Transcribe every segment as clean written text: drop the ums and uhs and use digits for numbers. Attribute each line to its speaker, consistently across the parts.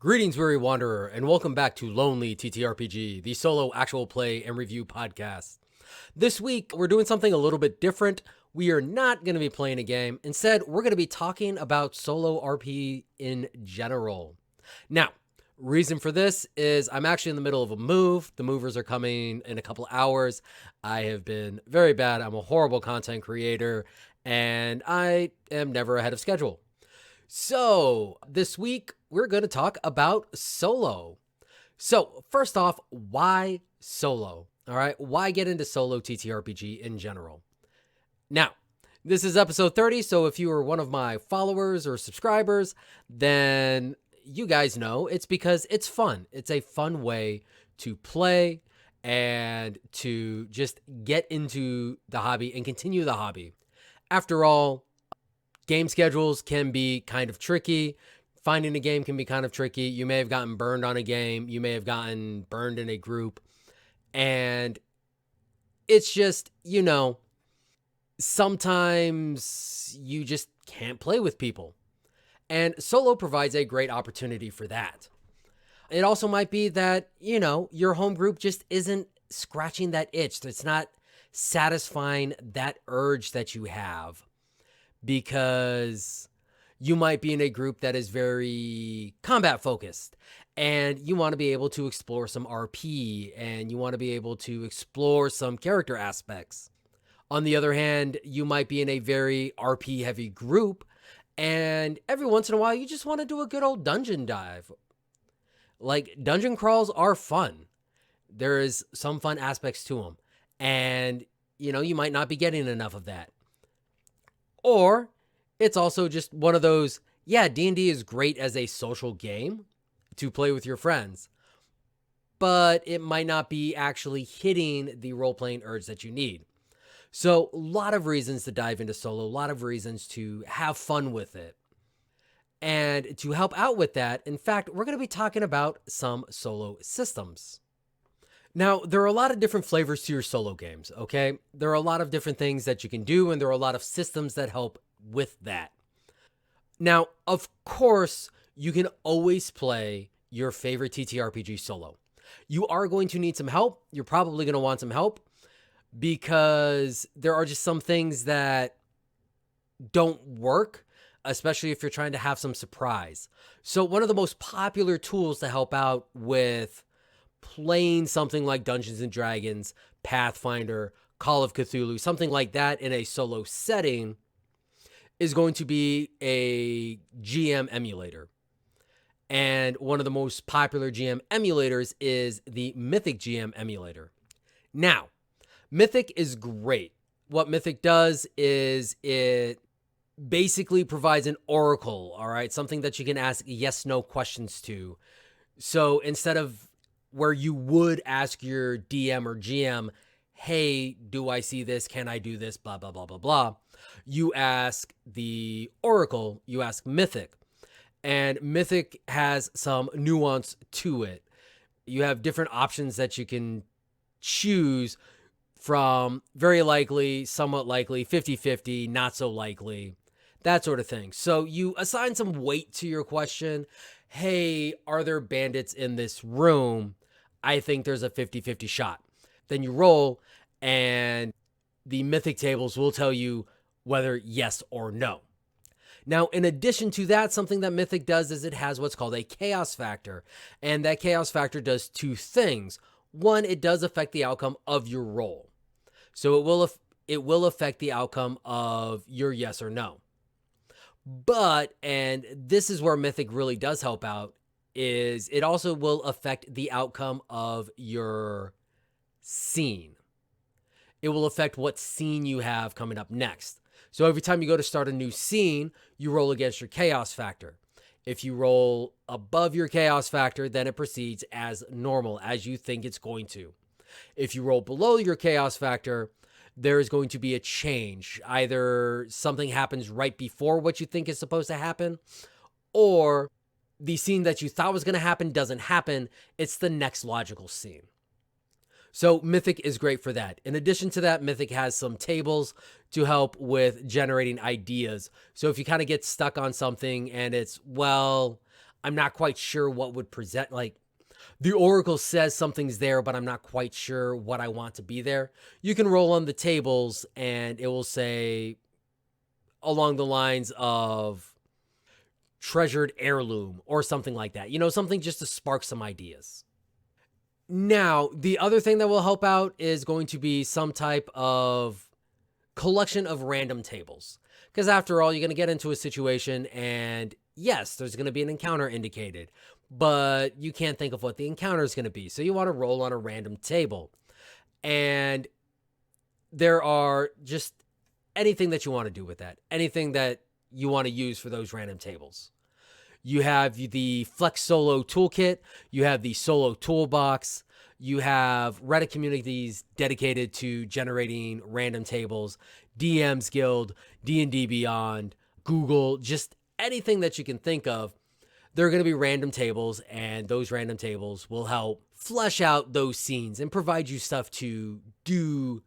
Speaker 1: Greetings, weary wanderer, and welcome back to Lonely TTRPG, the solo actual play and review podcast. This week, we're doing something a little bit different. We are not going to be playing a game. Instead, we're going to be talking about solo RP in general. Now, reason for this is I'm actually in the middle of a move. The movers are coming in a couple hours. I have been very bad. I'm a horrible content creator, and I am never ahead of schedule. So, this week, we're going to talk about solo. So, first off, why solo? All right, why get into solo TTRPG in general? Now, this is episode 30, so if you are one of my followers or subscribers, then you guys know it's because it's fun. It's a fun way to play and to just get into the hobby and continue the hobby. After all, game schedules can be kind of tricky. Finding a game can be kind of tricky. You may have gotten burned on a game. You may have gotten burned in a group. And it's just, sometimes you just can't play with people. And solo provides a great opportunity for that. It also might be that, your home group just isn't scratching that itch. It's not satisfying that urge that you have. Because you might be in a group that is very combat focused and you want to be able to explore some RP and you want to be able to explore some character aspects. On the other hand, you might be in a very RP heavy group and every once in a while you just want to do a good old dungeon dive. Like, dungeon crawls are fun. There is some fun aspects to them. And, you might not be getting enough of that. Or it's also just one of those, D&D is great as a social game to play with your friends, but it might not be actually hitting the role-playing urge that you need. So a lot of reasons to dive into solo, a lot of reasons to have fun with it. And to help out with that, in fact, we're going to be talking about some solo systems. Now, there are a lot of different flavors to your solo games, okay? There are a lot of different things that you can do, and there are a lot of systems that help with that. Now, of course, you can always play your favorite TTRPG solo. You are going to need some help. You're probably going to want some help because there are just some things that don't work, especially if you're trying to have some surprise. So one of the most popular tools to help out with playing something like Dungeons and Dragons, Pathfinder, Call of Cthulhu, something like that in a solo setting is going to be a GM emulator. And one of the most popular GM emulators is the Mythic GM emulator. Now, Mythic is great. What Mythic does is it basically provides an oracle, all right? Something that you can ask yes/no questions to. So instead of where you would ask your DM or GM, hey, do I see this? Can I do this? Blah, blah, blah, blah, blah. You ask the Oracle, you ask Mythic. And Mythic has some nuance to it. You have different options that you can choose from very likely, somewhat likely, 50-50, not so likely, that sort of thing. So you assign some weight to your question. Hey, are there bandits in this room? I think there's a 50-50 shot. Then you roll, and the Mythic tables will tell you whether yes or no. Now, in addition to that, something that Mythic does is it has what's called a chaos factor. And that chaos factor does two things. One, it does affect the outcome of your roll. So it will affect the outcome of your yes or no. But, and this is where Mythic really does help out, is it also will affect the outcome of your scene. It will affect what scene you have coming up next. So every time you go to start a new scene, you roll against your chaos factor. If you roll above your chaos factor, then it proceeds as normal, as you think it's going to. If you roll below your chaos factor, there is going to be a change. Either something happens right before what you think is supposed to happen, or the scene that you thought was going to happen doesn't happen. It's the next logical scene. So Mythic is great for that. In addition to that, Mythic has some tables to help with generating ideas. So if you kind of get stuck on something and it's, well, I'm not quite sure what would present, like, the oracle says something's there, but I'm not quite sure what I want to be there. You can roll on the tables and it will say along the lines of treasured heirloom or something like that. Something just to spark some ideas. Now, the other thing that will help out is going to be some type of collection of random tables. Because after all, you're going to get into a situation and yes, there's going to be an encounter indicated, but you can't think of what the encounter is going to be. So you want to roll on a random table. And there are just anything that you want to do with that, anything that you want to use for those random tables. You have the Flex Solo Toolkit, you have the Solo Toolbox, you have Reddit communities dedicated to generating random tables, DM's Guild, D&D Beyond, Google, just anything that you can think of. There are going to be random tables, and those random tables will help flesh out those scenes and provide you stuff to do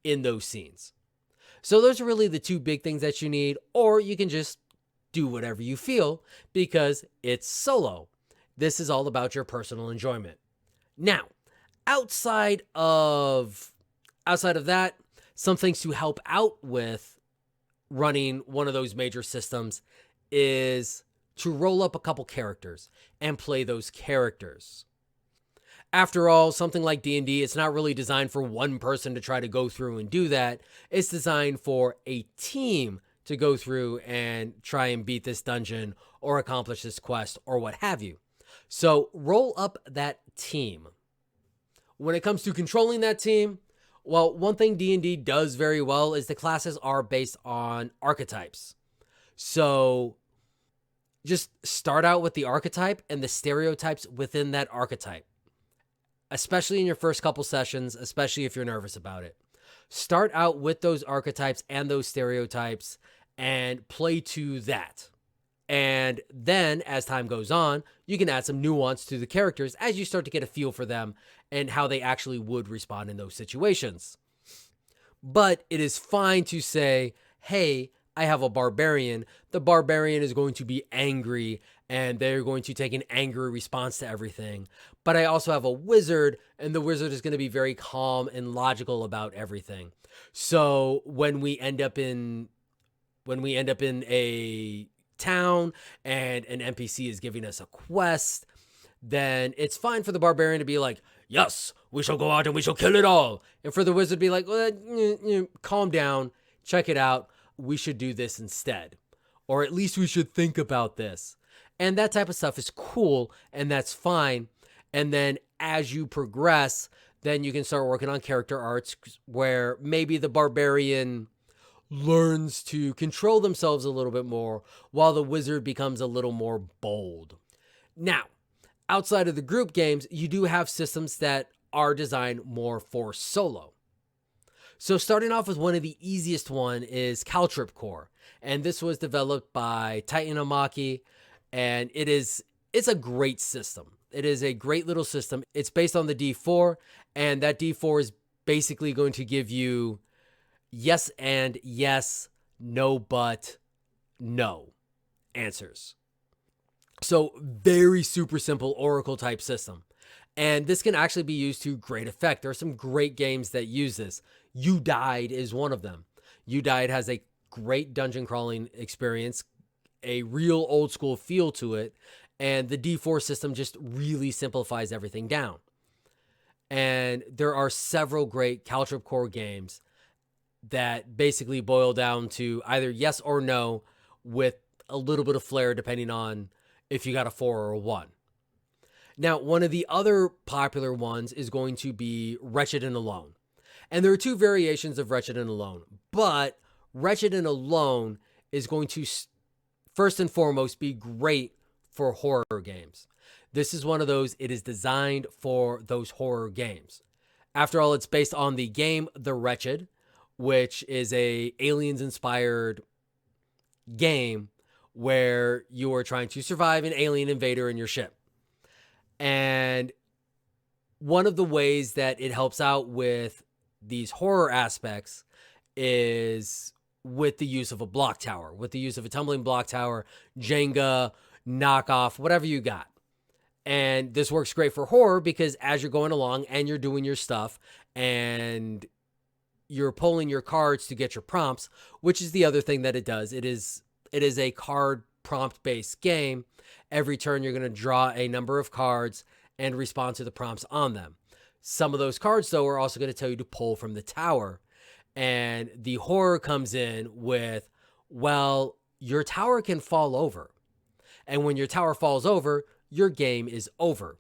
Speaker 1: in those scenes. So those are really the two big things that you need, or you can just do whatever you feel because it's solo. This is all about your personal enjoyment. Now, outside of that, some things to help out with running one of those major systems is to roll up a couple characters and play those characters. After all, something like D&D, it's not really designed for one person to try to go through and do that. It's designed for a team to go through and try and beat this dungeon or accomplish this quest or what have you. So roll up that team. When it comes to controlling that team, well, one thing D&D does very well is the classes are based on archetypes. So just start out with the archetype and the stereotypes within that archetype. Especially in your first couple sessions, especially if you're nervous about it. Start out with those archetypes and those stereotypes and play to that. And then as time goes on, you can add some nuance to the characters as you start to get a feel for them and how they actually would respond in those situations. But it is fine to say, hey, I have a barbarian. The barbarian is going to be angry and they're going to take an angry response to everything. But I also have a wizard, and the wizard is going to be very calm and logical about everything. So when we end up in a town and an NPC is giving us a quest, then it's fine for the barbarian to be like, yes, we shall go out and we shall kill it all. And for the wizard to be like, well, calm down, check it out. We should do this instead. Or at least we should think about this. And that type of stuff is cool, and that's fine. And then as you progress, then you can start working on character arts where maybe the barbarian learns to control themselves a little bit more while the wizard becomes a little more bold. Now, outside of the group games, you do have systems that are designed more for solo. So starting off with one of the easiest one is Caltrip Core. And this was developed by Titan Amaki, and it's a great system. It is a great little system. It's based on the D4, and that D4 is basically going to give you yes and yes, no but, no answers. So very super simple Oracle type system. And this can actually be used to great effect. There are some great games that use this. You Died is one of them. You Died has a great dungeon crawling experience, a real old school feel to it, and the D4 system just really simplifies everything down. And there are several great Caltrip Core games that basically boil down to either yes or no with a little bit of flair depending on if you got a 4 or a 1. Now, one of the other popular ones is going to be Wretched and Alone. And there are two variations of Wretched and Alone, but Wretched and Alone is going to first and foremost be great for horror games. This is one of those, it is designed for those horror games. After all, it's based on the game The Wretched, which is a aliens-inspired game where you are trying to survive an alien invader in your ship. And one of the ways that it helps out with these horror aspects is with the use of a block tower, with the use of a tumbling block tower, Jenga, knock off whatever you got. And this works great for horror because as you're going along and you're doing your stuff and you're pulling your cards to get your prompts, which is the other thing that it does. It is a card prompt based game. Every turn you're going to draw a number of cards and respond to the prompts on them. Some of those cards, though, are also going to tell you to pull from the tower. And the horror comes in with, well, your tower can fall over. And when your tower falls over, your game is over.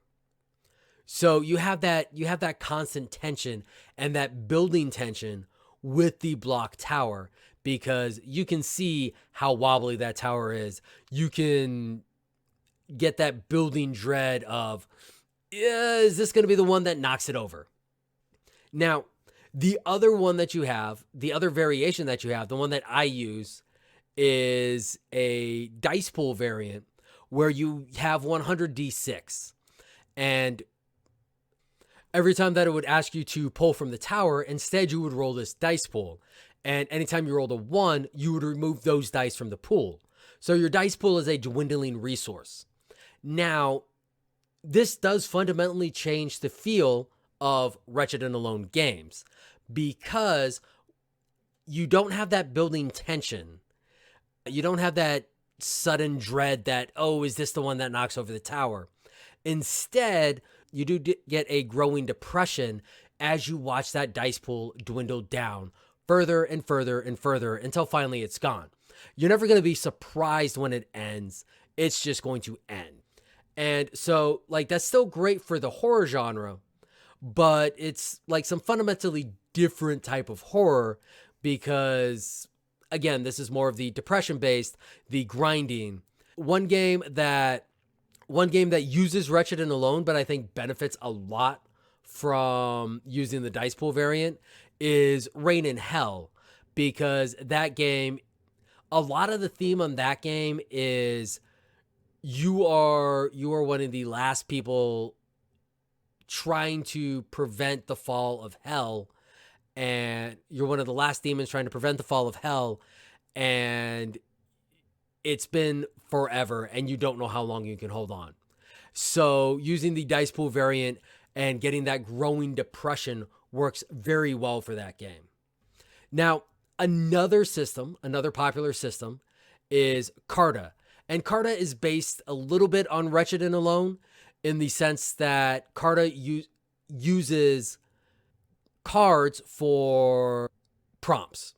Speaker 1: So you have that constant tension and that building tension with the block tower because you can see how wobbly that tower is. You can get that building dread of, is this going to be the one that knocks it over? Now, the other one that you have, the other variation that you have, the one that I use is a dice pool variant where you have 100d6. And every time that it would ask you to pull from the tower, instead you would roll this dice pool. And anytime you rolled a 1, you would remove those dice from the pool. So your dice pool is a dwindling resource. Now, this does fundamentally change the feel of Wretched and Alone games because you don't have that building tension. You don't have that sudden dread that, oh, is this the one that knocks over the tower? Instead, you do get a growing depression as you watch that dice pool dwindle down further and further and further until finally it's gone. You're never going to be surprised when it ends. It's just going to end. And so, like, that's still great for the horror genre, but it's like some fundamentally different type of horror because, again, this is more of the depression-based, the grinding. One game that uses Wretched and Alone, but I think benefits a lot from using the dice pool variant is Rain in Hell, because that game, a lot of the theme on that game is you are one of the last people trying to prevent the fall of hell, and you're one of the last demons trying to prevent the fall of hell, and it's been forever and you don't know how long you can hold on. So using the dice pool variant and getting that growing depression works very well for that game. Now, another popular system is Carta. And Carta is based a little bit on Wretched and Alone in the sense that Carta uses cards for prompts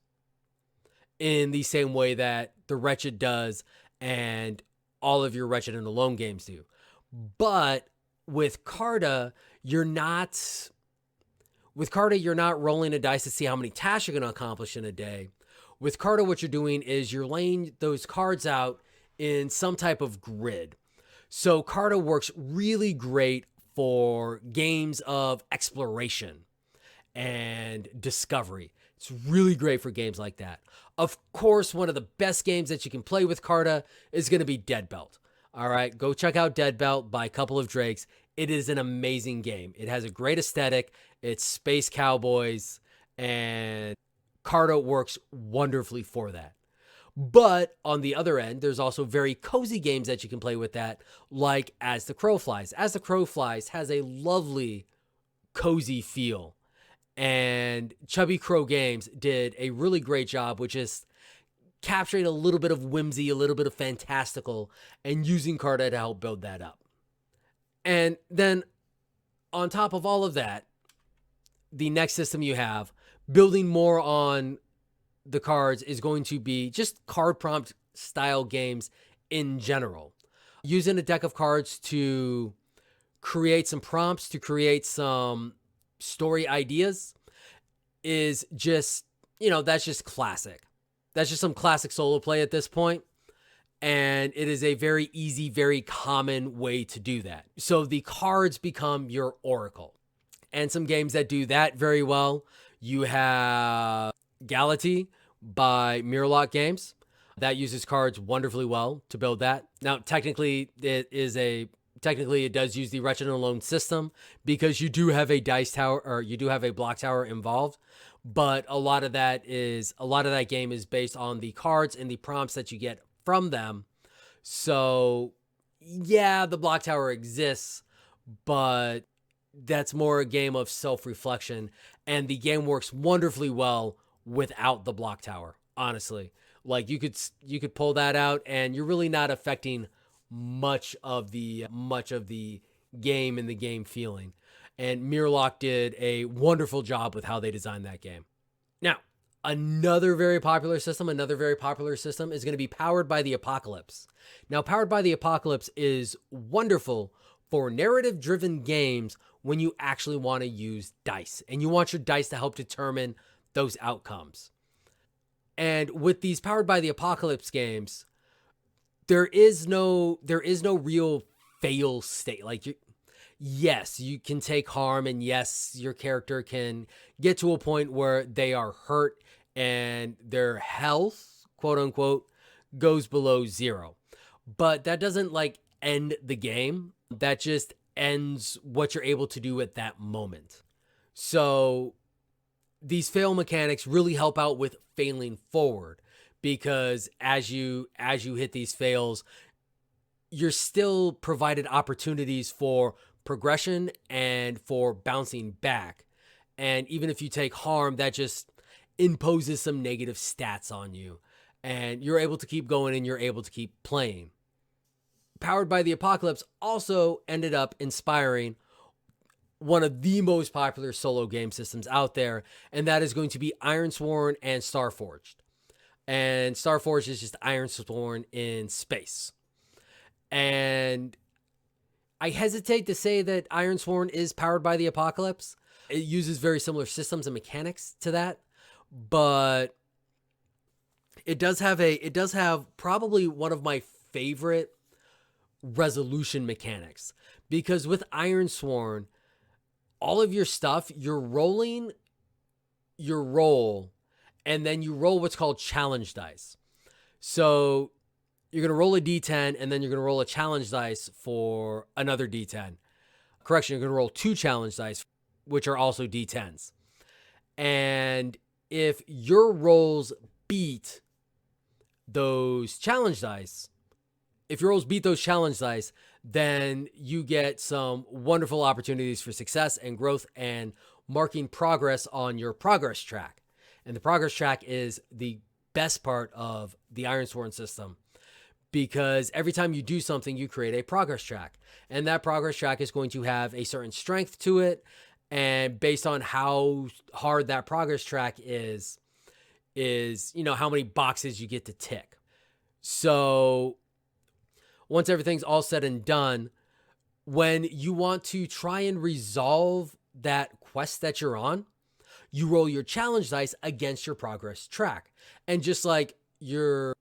Speaker 1: in the same way that the Wretched does and all of your Wretched and Alone games do. But with Carta, you're not rolling a dice to see how many tasks you're going to accomplish in a day. With Carta, what you're doing is you're laying those cards out in some type of grid. So Carta works really great for games of exploration and discovery. It's really great for games like that. Of course, one of the best games that you can play with Carta is going to be Dead Belt. All right, go check out Dead Belt by Couple of Drakes. It is an amazing game. It has a great aesthetic. It's space cowboys, and Carta works wonderfully for that. But on the other end, there's also very cozy games that you can play with that, like As the Crow Flies. As the Crow Flies has a lovely, cozy feel. And Chubby Crow Games did a really great job with just capturing a little bit of whimsy, a little bit of fantastical, and using Carta to help build that up. And then on top of all of that, the next system you have, building more on the cards, is going to be just card prompt style games in general. Using a deck of cards to create some prompts, to create some story ideas is just, that's just classic. That's just some classic solo play at this point. And it is a very easy, very common way to do that. So the cards become your oracle. And some games that do that very well, you have Galatea by Mirrorlock Games. That uses cards wonderfully well to build that. Now, technically, it does use the Wretched and Alone system because you do have a dice tower, or you do have a block tower involved. But a lot of that game is based on the cards and the prompts that you get from them. So Yeah, the block tower exists, but that's more a game of self-reflection, and the game works wonderfully well without the block tower, honestly. Like you could pull that out and you're really not affecting much of the game and the game feeling. And Mirlock did a wonderful job with how they designed that game. Now, another very popular system is going to be Powered by the Apocalypse. Now, Powered by the Apocalypse is wonderful for narrative driven games when you actually want to use dice and you want your dice to help determine those outcomes. And with these Powered by the Apocalypse games, there is no real fail state. Like yes, you can take harm, and yes, your character can get to a point where they are hurt and their health, quote unquote, goes below zero. But that doesn't like end the game. That just ends what you're able to do at that moment. So these fail mechanics really help out with failing forward, because as you hit these fails, you're still provided opportunities for progression and for bouncing back. And even if you take harm, that just imposes some negative stats on you. And you're able to keep going and you're able to keep playing. Powered by the Apocalypse also ended up inspiring one of the most popular solo game systems out there, and that is going to be Ironsworn and Starforged. And Starforged is just Ironsworn in space. And I hesitate to say that Ironsworn is Powered by the Apocalypse. It uses very similar systems and mechanics to that, but it does have probably one of my favorite resolution mechanics, because with Ironsworn, all of your stuff, you're rolling your roll, and then you roll what's called challenge dice. So you're going to roll a d10, and then you're going to roll a challenge dice for another d10. Correction, you're going to roll 2 challenge dice, which are also d10s. And if your rolls beat those challenge dice, then you get some wonderful opportunities for success and growth and marking progress on your progress track. And the progress track is the best part of the Ironsworn system, because every time you do something, you create a progress track. And that progress track is going to have a certain strength to it. And based on how hard that progress track is, how many boxes you get to tick. So once everything's all said and done, when you want to try and resolve that quest that you're on, you roll your challenge dice against your progress track. And just like your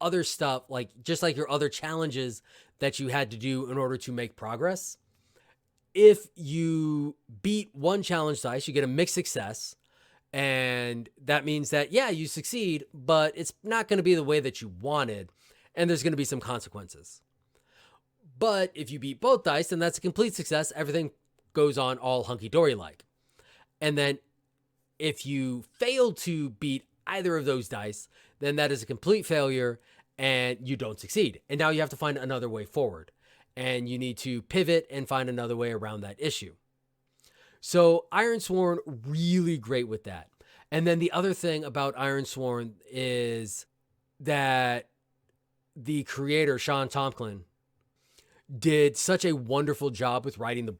Speaker 1: other stuff, just like your other challenges that you had to do in order to make progress, if you beat one challenge dice, you get a mixed success. And that means that, yeah, you succeed, but it's not going to be the way that you wanted. And there's going to be some consequences. But if you beat both dice, then that's a complete success. Everything goes on all hunky-dory like. And then if you fail to beat either of those dice, then that is a complete failure and you don't succeed. And now you have to find another way forward. And you need to pivot and find another way around that issue. So Ironsworn, really great with that. And then the other thing about Ironsworn is that the creator, Sean Tomlin, did such a wonderful job with writing the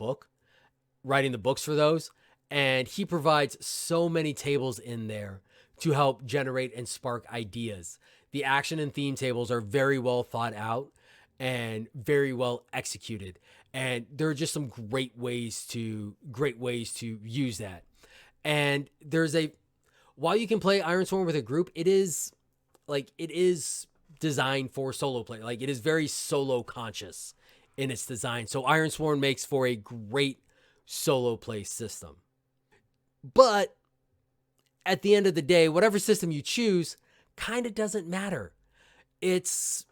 Speaker 1: books for those. And he provides so many tables in there to help generate and spark ideas. The action and theme tables are very well thought out and very well executed. And there are just some great ways to use that. And while you can play Ironsworn with a group, it is designed for solo play. Like, it is very solo conscious in its design. So Ironsworn makes for a great solo play system. But at the end of the day, whatever system you choose kind of doesn't matter. It's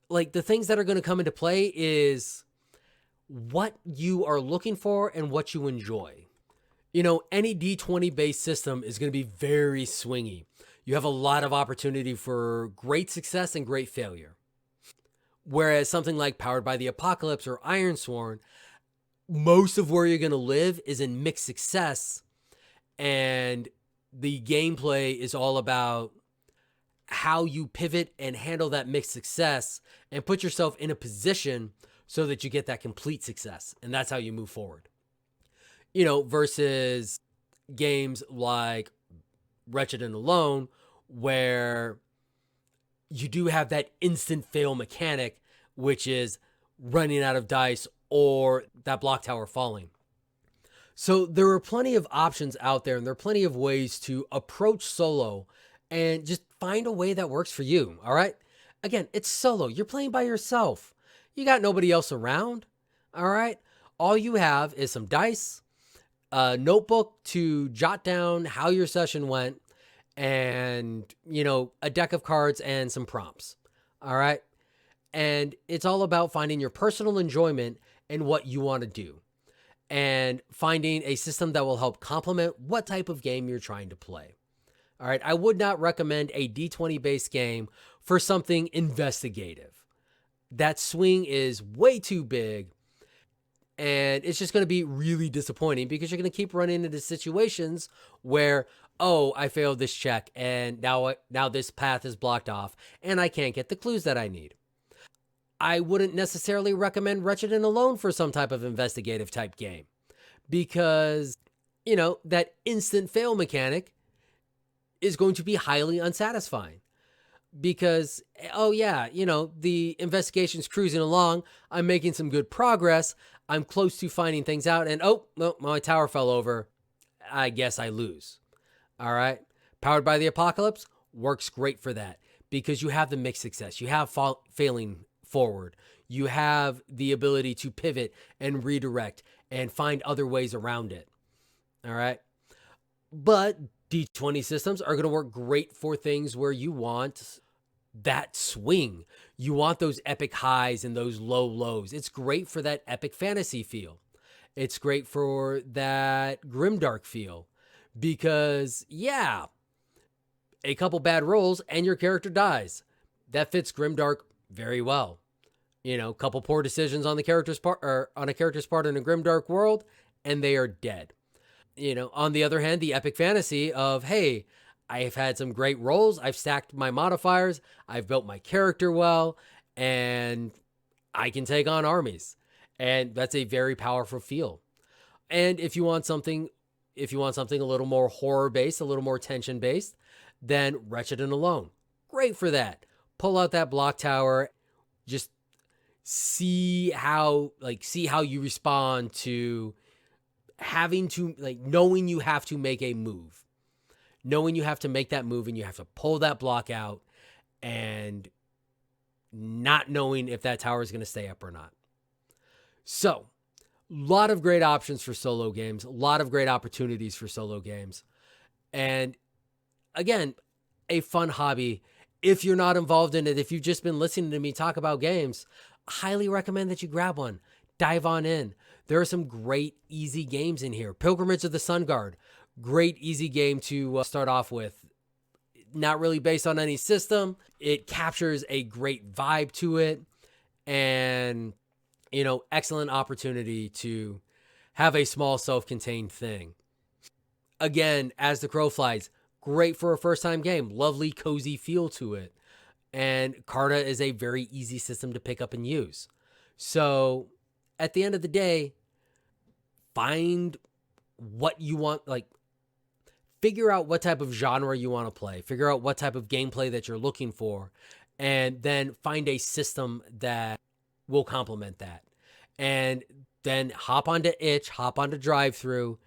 Speaker 1: like the things that are going to come into play is what you are looking for and what you enjoy. Any D20 based system is going to be very swingy. You have a lot of opportunity for great success and great failure. Whereas something like Powered by the Apocalypse or Ironsworn, most of where you're going to live is in mixed success, and the gameplay is all about how you pivot and handle that mixed success and put yourself in a position so that you get that complete success. And that's how you move forward. Versus games like Wretched and Alone, where you do have that instant fail mechanic, which is running out of dice or that block tower falling. So there are plenty of options out there, and there are plenty of ways to approach solo and just find a way that works for you. All right. Again, it's solo. You're playing by yourself. You got nobody else around. All right. All you have is some dice, a notebook to jot down how your session went, and, a deck of cards and some prompts. All right. And it's all about finding your personal enjoyment and what you want to do, and finding a system that will help complement what type of game you're trying to play. All right. I would not recommend a D20 based game for something investigative. That swing is way too big, and it's just going to be really disappointing because you're going to keep running into situations where, oh, I failed this check, and now this path is blocked off and I can't get the clues that I need. I wouldn't necessarily recommend Wretched and Alone for some type of investigative type game because, that instant fail mechanic is going to be highly unsatisfying because, oh yeah, the investigation's cruising along. I'm making some good progress. I'm close to finding things out, and oh, no, my tower fell over. I guess I lose. All right. Powered by the Apocalypse works great for that because you have the mixed success. You have failing forward. You have the ability to pivot and redirect and find other ways around it. All right. But D20 systems are going to work great for things where you want that swing. You want those epic highs and those low lows. It's great for that epic fantasy feel. It's great for that grimdark feel because, yeah, a couple bad rolls and your character dies. That fits grimdark very well. Couple poor decisions on the character's part or on a character's part in a grimdark world, and they are dead. On the other hand, the epic fantasy of, hey, I've had some great rolls. I've stacked my modifiers. I've built my character well, and I can take on armies. And that's a very powerful feel. And if you want something a little more horror based, a little more tension based, then Wretched and Alone. Great for that. Pull out that block tower. Just see how you respond to having to, knowing you have to make a move. Knowing you have to make that move and you have to pull that block out, and not knowing if that tower is going to stay up or not. So, a lot of great options for solo games, a lot of great opportunities for solo games. And again, a fun hobby. If you're not involved in it, if you've just been listening to me talk about games, I highly recommend that you grab one. Dive on in. There are some great, easy games in here. Pilgrimage of the Sun Guard. Great, easy game to start off with. Not really based on any system. It captures a great vibe to it. And, excellent opportunity to have a small self-contained thing. Again, As the Crow Flies, great for a first-time game. Lovely, cozy feel to it. And Carta is a very easy system to pick up and use. So, at the end of the day, find what you want, figure out what type of genre you want to play, figure out what type of gameplay that you're looking for, and then find a system that will complement that. And then hop onto Itch, hop onto Drive-Thru,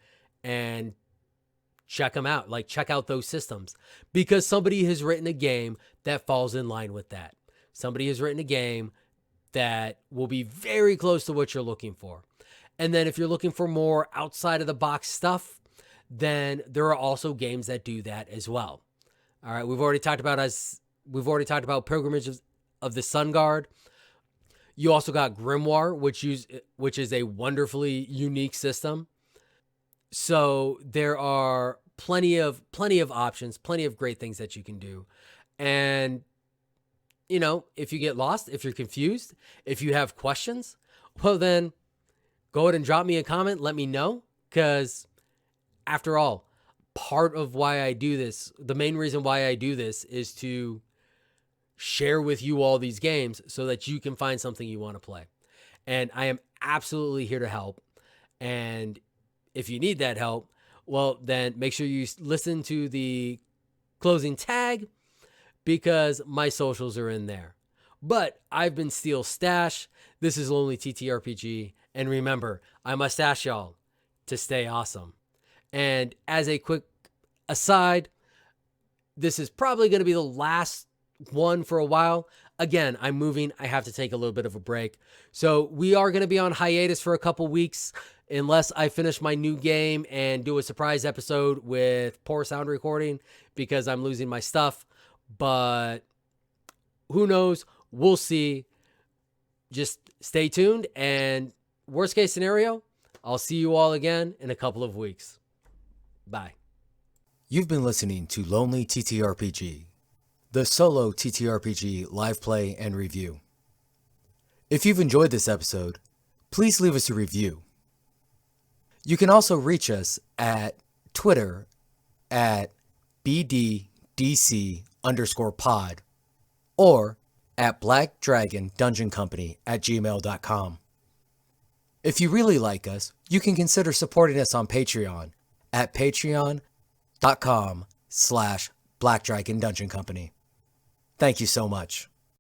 Speaker 1: and check them out. Check out those systems because somebody has written a game that falls in line with that. Somebody has written a game that will be very close to what you're looking for. And then if you're looking for more outside of the box stuff, then there are also games that do that as well. All right, we've already talked about Pilgrimage of the Sun Guard. You also got Grimoire, which is a wonderfully unique system. So there are plenty of options, plenty of great things that you can do. And if you get lost, if you're confused, if you have questions, well, then go ahead and drop me a comment. Let me know. Because after all, part of why I do this, the main reason why I do this is to share with you all these games so that you can find something you want to play. And I am absolutely here to help. And if you need that help, well, then make sure you listen to the closing tag because my socials are in there. But I've been Steel Stash. This is Lonely TTRPG. And remember, I must ask y'all to stay awesome. And as a quick aside, this is probably going to be the last one for a while. Again, I'm moving. I have to take a little bit of a break. So we are going to be on hiatus for a couple weeks unless I finish my new game and do a surprise episode with poor sound recording because I'm losing my stuff. But who knows? We'll see. Just stay tuned. And worst case scenario, I'll see you all again in a couple of weeks. Bye.
Speaker 2: You've been listening to Lonely TTRPG, the Solo TTRPG live play and review. If you've enjoyed this episode, please leave us a review. You can also reach us at Twitter at BDDC_pod or at blackdragondungeoncompany@gmail.com. If you really like us, you can consider supporting us on Patreon at patreon.com/blackdragondungeoncompany. Thank you so much.